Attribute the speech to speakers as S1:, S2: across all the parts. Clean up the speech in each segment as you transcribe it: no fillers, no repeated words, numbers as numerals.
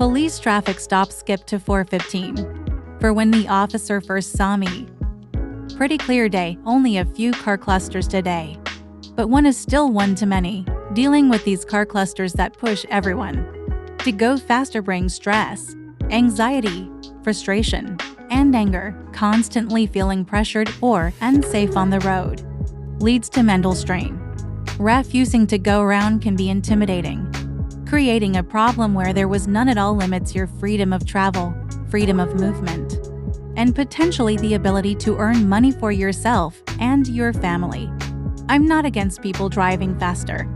S1: Police traffic stop skipped to 4:15. For when the officer first saw me. Pretty clear day, only a few car clusters today. But one is still one too many. Dealing with these car clusters that push everyone to go faster brings stress, anxiety, frustration, and anger. Constantly feeling pressured or unsafe on the road leads to mental strain. Refusing to go around can be intimidating. Creating a problem where there was none at all limits your freedom of travel, freedom of movement, and potentially the ability to earn money for yourself and your family. I'm not against people driving faster.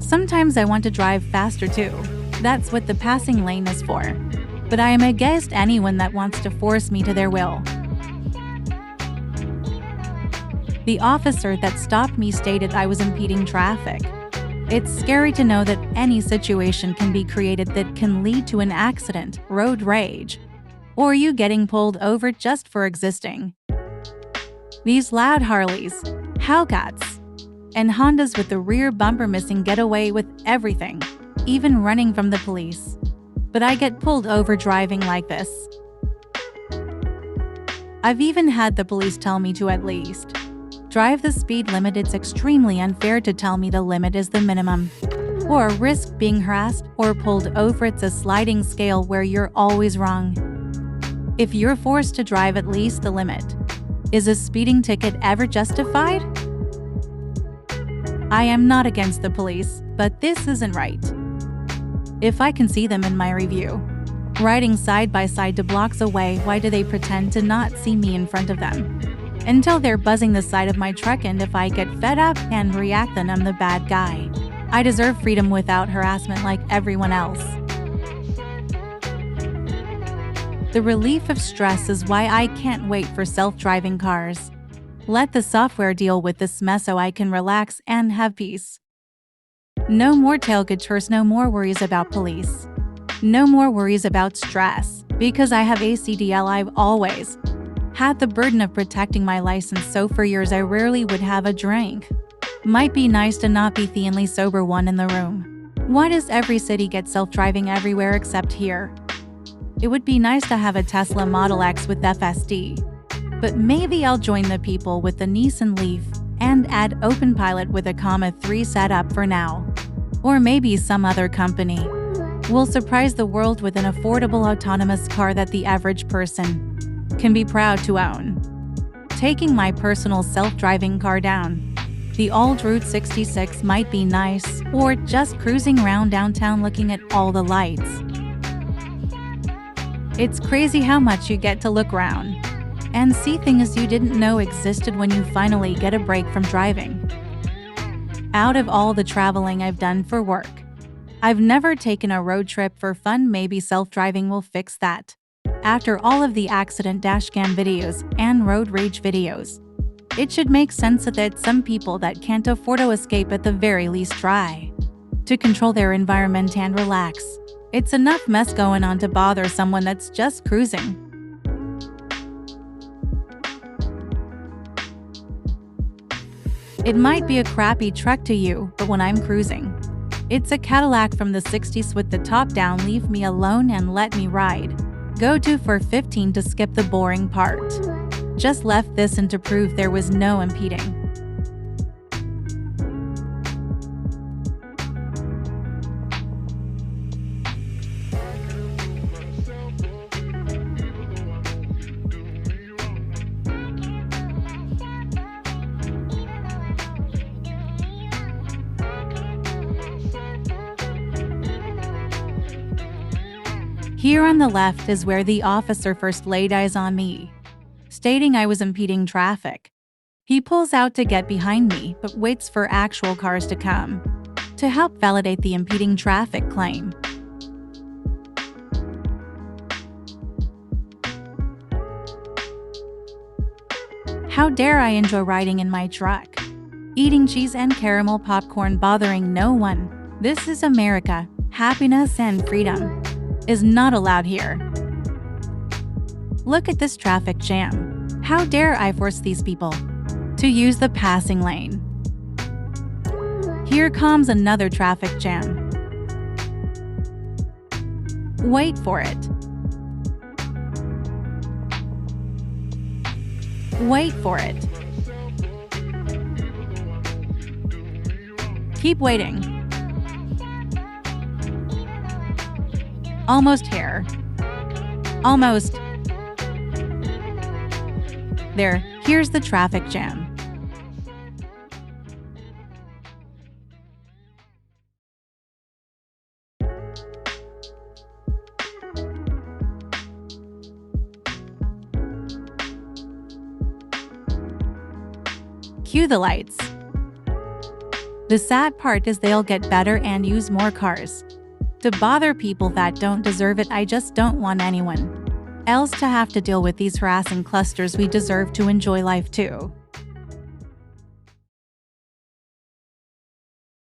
S1: Sometimes I want to drive faster too. That's what the passing lane is for. But I am against anyone that wants to force me to their will. The officer that stopped me stated I was impeding traffic. It's scary to know that any situation can be created that can lead to an accident, road rage, or you getting pulled over just for existing. These loud Harleys, Hellcats, and Hondas with the rear bumper missing get away with everything, even running from the police. But I get pulled over driving like this. I've even had the police tell me to at least drive the speed limit. It's extremely unfair to tell me the limit is the minimum, or risk being harassed or pulled over. It's a sliding scale where you're always wrong. If you're forced to drive at least the limit, is a speeding ticket ever justified? I am not against the police, but this isn't right. If I can see them in my review, riding side by side 2 blocks away, why do they pretend to not see me in front of them? Until they're buzzing the side of my truck, and if I get fed up and react, then I'm the bad guy. I deserve freedom without harassment like everyone else. The relief of stress is why I can't wait for self-driving cars. Let the software deal with this mess so I can relax and have peace. No more tailgate tours, no more worries about police. No more worries about stress. Because I have ACDL, I've always had the burden of protecting my license, so for years I rarely would have a drink. Might be nice to not be the only sober one in the room. Why does every city get self-driving everywhere except here? It would be nice to have a Tesla Model X with FSD. But maybe I'll join the people with the Nissan Leaf and add OpenPilot with a 3 setup for now. Or maybe some other company will surprise the world with an affordable autonomous car that the average person can be proud to own. Taking my personal self-driving car down the old Route 66 might be nice, or just cruising around downtown looking at all the lights. It's crazy how much you get to look around and see things you didn't know existed when you finally get a break from driving. Out of all the traveling I've done for work, I've never taken a road trip for fun. Maybe self-driving will fix that. After all of the accident dashcam videos and road rage videos, it should make sense that some people that can't afford to escape at the very least try to control their environment and relax. It's enough mess going on to bother someone that's just cruising. It might be a crappy truck to you, but when I'm cruising, it's a Cadillac from the 60s with the top down. Leave me alone and let me ride. Go to 4:15 to skip the boring part. Just left this in to prove there was no impeding. Here on the left is where the officer first laid eyes on me, stating I was impeding traffic. He pulls out to get behind me, but waits for actual cars to come to help validate the impeding traffic claim. How dare I enjoy riding in my truck, eating cheese and caramel popcorn, bothering no one. This is America. Happiness and freedom is not allowed here. Look at this traffic jam. How dare I force these people to use the passing lane? Here comes another traffic jam. Wait for it. Wait for it. Keep waiting. Almost here. Almost. There, here's the traffic jam. Cue the lights. The sad part is they'll get better and use more cars. To bother people that don't deserve it, I just don't want anyone else to have to deal with these harassing clusters. We deserve to enjoy life too.